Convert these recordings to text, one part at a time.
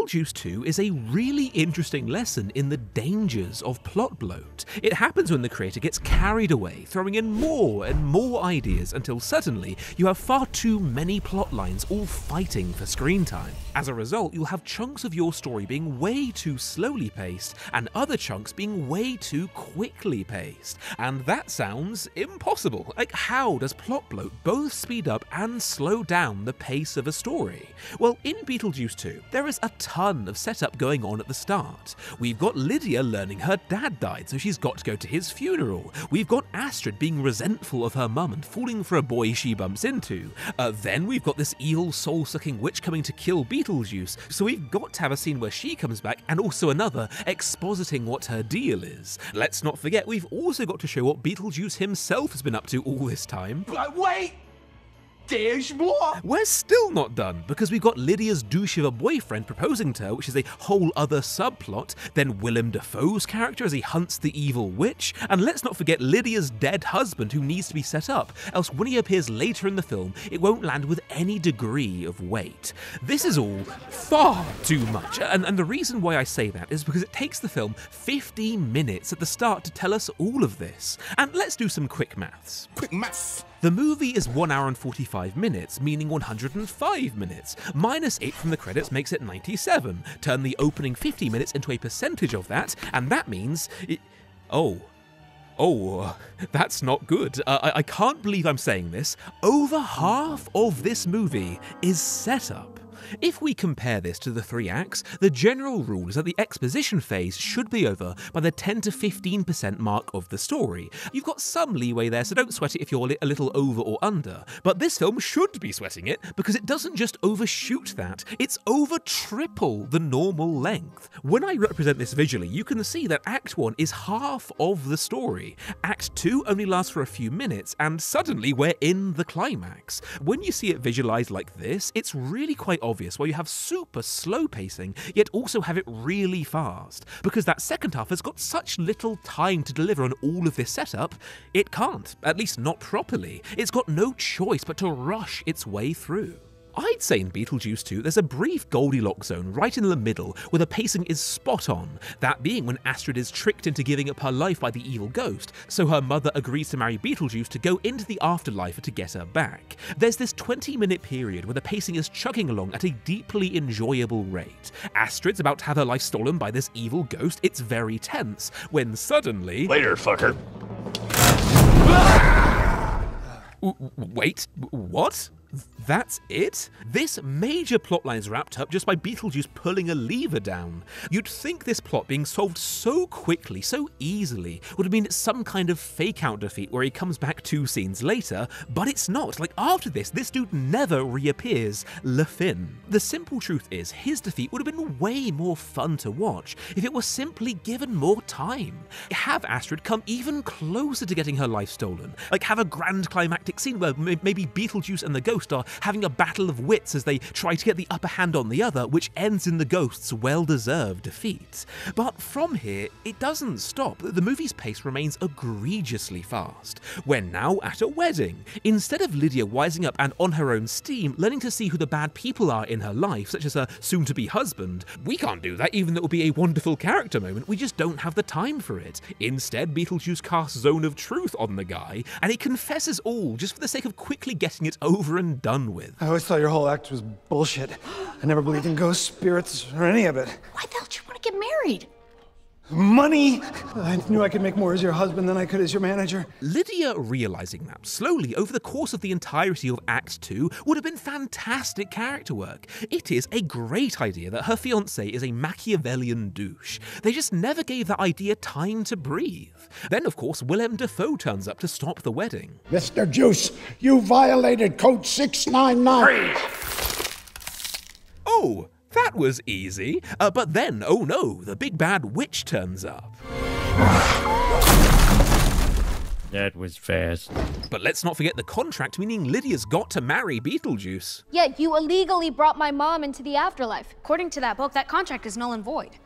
Beetlejuice 2 is a really interesting lesson in the dangers of plot bloat. It happens when the creator gets carried away, throwing in more and more ideas until suddenly you have far too many plot lines all fighting for screen time. As a result, you'll have chunks of your story being way too slowly paced and other chunks being way too quickly paced. And that sounds impossible. Like, how does plot bloat both speed up and slow down the pace of a story? Well, in Beetlejuice 2, there is a ton of setup going on at the start. We've got Lydia learning her dad died, so she's got to go to his funeral. We've got Astrid being resentful of her mum and falling for a boy she bumps into. Then we've got this evil soul-sucking witch coming to kill Beetlejuice, so we've got to have a scene where she comes back and also another expositing what her deal is. Let's not forget, we've also got to show what Beetlejuice himself has been up to all this time. But wait! There's more! We're still not done, because we've got Lydia's douche of a boyfriend proposing to her, which is a whole other subplot, then Willem Dafoe's character as he hunts the evil witch, and let's not forget Lydia's dead husband who needs to be set up, else when he appears later in the film, it won't land with any degree of weight. This is all far too much, and the reason why I say that is because it takes the film 50 minutes at the start to tell us all of this. And let's do some quick maths. Quick maths! The movie is 1 hour and 45 minutes, meaning 105 minutes. Minus 8 from the credits makes it 97. Turn the opening 50 minutes into a percentage of that, and that means... that's not good. I can't believe I'm saying this. Over half of this movie is setup. If we compare this to the 3 acts, the general rule is that the exposition phase should be over by the 10 to 15% mark of the story. You've got some leeway there, so don't sweat it if you're a little over or under. But this film should be sweating it, because it doesn't just overshoot that, it's over triple the normal length. When I represent this visually, you can see that Act 1 is half of the story. Act 2 only lasts for a few minutes, and suddenly we're in the climax. When you see it visualized like this, it's really quite obvious where you have super slow pacing, yet also have it really fast. Because that second half has got such little time to deliver on all of this setup, it can't, at least not properly. It's got no choice but to rush its way through. I'd say in Beetlejuice 2, there's a brief Goldilocks zone right in the middle where the pacing is spot on, that being when Astrid is tricked into giving up her life by the evil ghost, so her mother agrees to marry Beetlejuice to go into the afterlife to get her back. There's this 20-minute period where the pacing is chugging along at a deeply enjoyable rate. Astrid's about to have her life stolen by this evil ghost, it's very tense, when suddenly... Later, fucker. Wait, what? That's it? This major plotline is wrapped up just by Beetlejuice pulling a lever down. You'd think this plot being solved so quickly, so easily, would have been some kind of fake-out defeat where he comes back 2 scenes later, but it's not. Like, after this dude never reappears, Le Fin. The simple truth is, his defeat would have been way more fun to watch if it was simply given more time. Have Astrid come even closer to getting her life stolen. Like, have a grand climactic scene where maybe Beetlejuice and the ghost are having a battle of wits as they try to get the upper hand on the other, which ends in the ghost's well-deserved defeat. But from here, it doesn't stop. The movie's pace remains egregiously fast. We're now at a wedding. Instead of Lydia wising up and on her own steam, learning to see who the bad people are in her life, such as her soon-to-be husband, we can't do that, even though it would be a wonderful character moment. We just don't have the time for it. Instead, Beetlejuice casts Zone of Truth on the guy, and he confesses all just for the sake of quickly getting it over and done with. I always thought your whole act was bullshit. I never believed in ghosts, spirits, or any of it. Why the hell did you want to get married? Money! I knew I could make more as your husband than I could as your manager. Lydia realizing that slowly over the course of the entirety of Act 2 would have been fantastic character work. It is a great idea that her fiancé is a Machiavellian douche. They just never gave that idea time to breathe. Then, of course, Willem Dafoe turns up to stop the wedding. Mr. Juice, you violated Code 699. Oh! That was easy. But then, oh no, the big bad witch turns up. That was fast. But let's not forget the contract, meaning Lydia's got to marry Beetlejuice. Yet you illegally brought my mom into the afterlife. According to that book, that contract is null and void.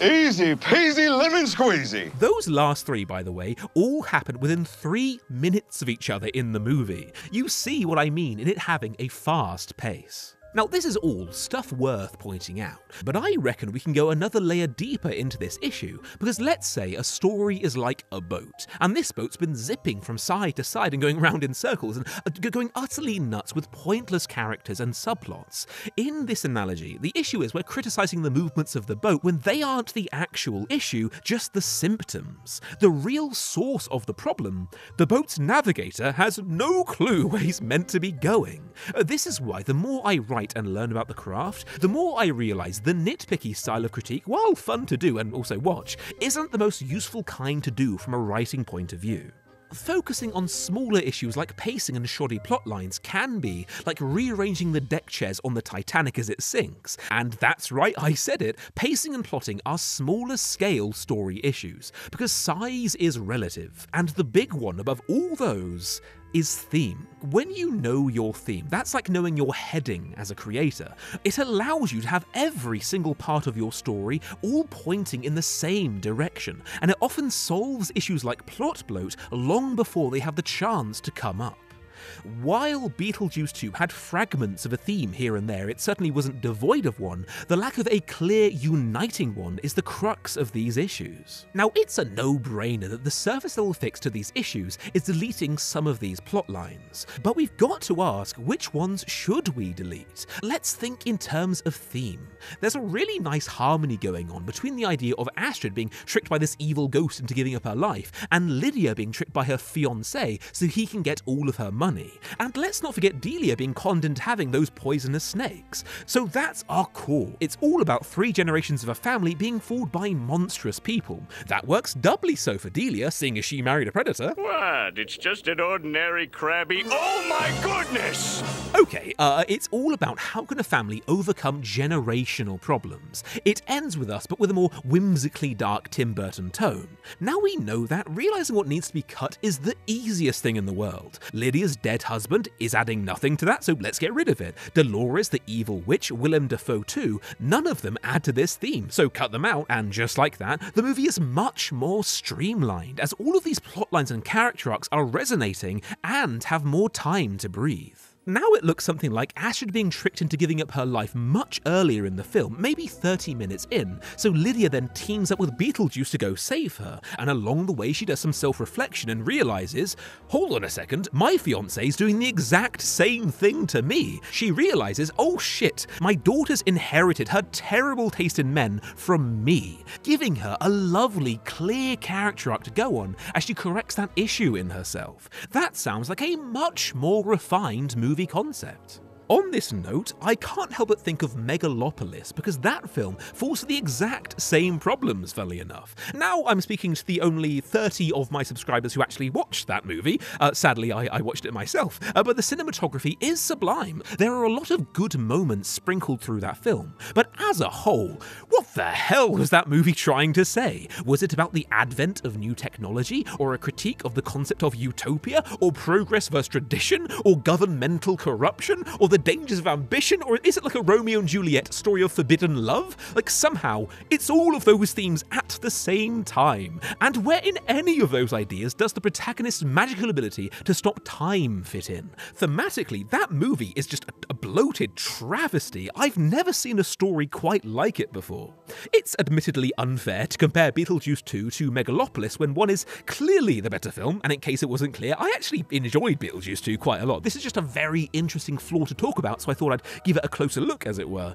Easy peasy lemon squeezy. Those last 3, by the way, all happen within 3 minutes of each other in the movie. You see what I mean in it having a fast pace. Now, this is all stuff worth pointing out, but I reckon we can go another layer deeper into this issue, because let's say a story is like a boat, and this boat's been zipping from side to side and going round in circles and going utterly nuts with pointless characters and subplots. In this analogy, the issue is we're criticising the movements of the boat when they aren't the actual issue, just the symptoms. The real source of the problem: the boat's navigator has no clue where he's meant to be going. This is why the more I write and learn about the craft, the more I realise the nitpicky style of critique, while fun to do and also watch, isn't the most useful kind to do from a writing point of view. Focusing on smaller issues like pacing and shoddy plotlines can be like rearranging the deck chairs on the Titanic as it sinks. And that's right, I said it, pacing and plotting are smaller scale story issues, because size is relative, and the big one above all those is theme. When you know your theme, that's like knowing your heading as a creator. It allows you to have every single part of your story all pointing in the same direction, and it often solves issues like plot bloat long before they have the chance to come up. While Beetlejuice 2 had fragments of a theme here and there, it certainly wasn't devoid of one. The lack of a clear, uniting one is the crux of these issues. Now, it's a no-brainer that the surface level fix to these issues is deleting some of these plot lines. But we've got to ask, which ones should we delete? Let's think in terms of theme. There's a really nice harmony going on between the idea of Astrid being tricked by this evil ghost into giving up her life, and Lydia being tricked by her fiancé so he can get all of her money. And let's not forget Delia being conned into having those poisonous snakes. So that's our core. It's all about 3 generations of a family being fooled by monstrous people. That works doubly so for Delia, seeing as she married a predator. What? It's just an ordinary crabby. Oh my goodness! Okay, it's all about how can a family overcome generational problems. It ends with us, but with a more whimsically dark Tim Burton tone. Now we know that, realising what needs to be cut is the easiest thing in the world. Lydia's dead husband is adding nothing to that, so let's get rid of it. Dolores, the evil witch, Willem Dafoe too, none of them add to this theme, so cut them out, and just like that, the movie is much more streamlined, as all of these plotlines and character arcs are resonating and have more time to breathe. Now it looks something like Astrid being tricked into giving up her life much earlier in the film, maybe 30 minutes in, so Lydia then teams up with Beetlejuice to go save her, and along the way she does some self-reflection and realises, hold on a second, my fiancé's doing the exact same thing to me. She realises, oh shit, my daughter's inherited her terrible taste in men from me, giving her a lovely, clear character arc to go on as she corrects that issue in herself. That sounds like a much more refined movie concept. On this note, I can't help but think of Megalopolis, because that film falls to the exact same problems, funnily enough. Now I'm speaking to the only 30 of my subscribers who actually watched that movie. Sadly, I watched it myself, but the cinematography is sublime. There are a lot of good moments sprinkled through that film, but as a whole, what the hell was that movie trying to say? Was it about the advent of new technology, or a critique of the concept of utopia, or progress versus tradition, or governmental corruption, or the dangers of ambition, or is it like a Romeo and Juliet story of forbidden love? Like somehow, it's all of those themes at the same time. And where in any of those ideas does the protagonist's magical ability to stop time fit in? Thematically, that movie is just a bloated travesty. I've never seen a story quite like it before. It's admittedly unfair to compare Beetlejuice 2 to Megalopolis when one is clearly the better film, and in case it wasn't clear, I actually enjoyed Beetlejuice 2 quite a lot. This is just a very interesting flaw to talk about, so I thought I'd give it a closer look, as it were.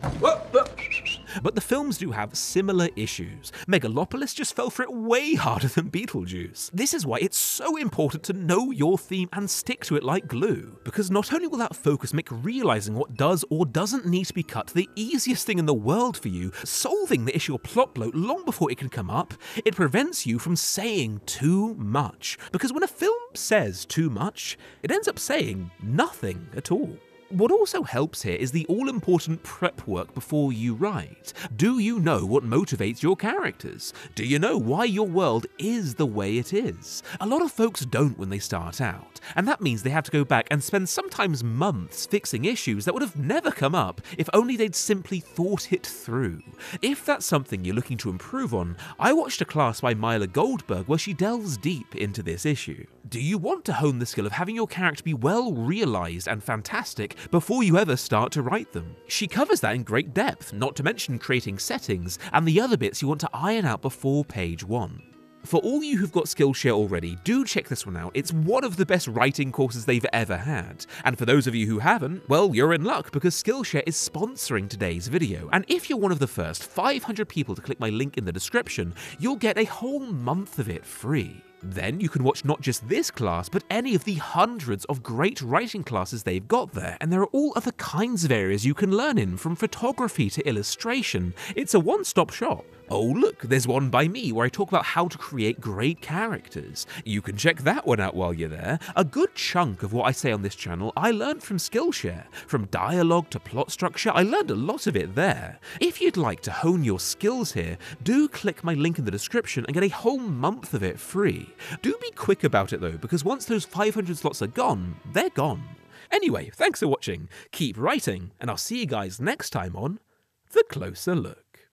But the films do have similar issues. Megalopolis just fell for it way harder than Beetlejuice. This is why it's so important to know your theme and stick to it like glue, because not only will that focus make realising what does or doesn't need to be cut the easiest thing in the world for you, solving the issue of plot bloat long before it can come up, it prevents you from saying too much. Because when a film says too much, it ends up saying nothing at all. What also helps here is the all-important prep work before you write. Do you know what motivates your characters? Do you know why your world is the way it is? A lot of folks don't when they start out, and that means they have to go back and spend sometimes months fixing issues that would have never come up if only they'd simply thought it through. If that's something you're looking to improve on, I watched a class by Myla Goldberg where she delves deep into this issue. Do you want to hone the skill of having your character be well realised and fantastic, before you ever start to write them. She covers that in great depth, not to mention creating settings and the other bits you want to iron out before page 1. For all you who've got Skillshare already, do check this one out. It's one of the best writing courses they've ever had. And for those of you who haven't, well, you're in luck because Skillshare is sponsoring today's video. And if you're one of the first 500 people to click my link in the description, you'll get a whole month of it free. Then you can watch not just this class, but any of the hundreds of great writing classes they've got there, and there are all other kinds of areas you can learn in, from photography to illustration. It's a one-stop shop. Oh look, there's one by me where I talk about how to create great characters. You can check that one out while you're there. A good chunk of what I say on this channel I learned from Skillshare. From dialogue to plot structure, I learned a lot of it there. If you'd like to hone your skills here, do click my link in the description and get a whole month of it free. Do be quick about it though, because once those 500 slots are gone, they're gone. Anyway, thanks for watching, keep writing, and I'll see you guys next time on The Closer Look.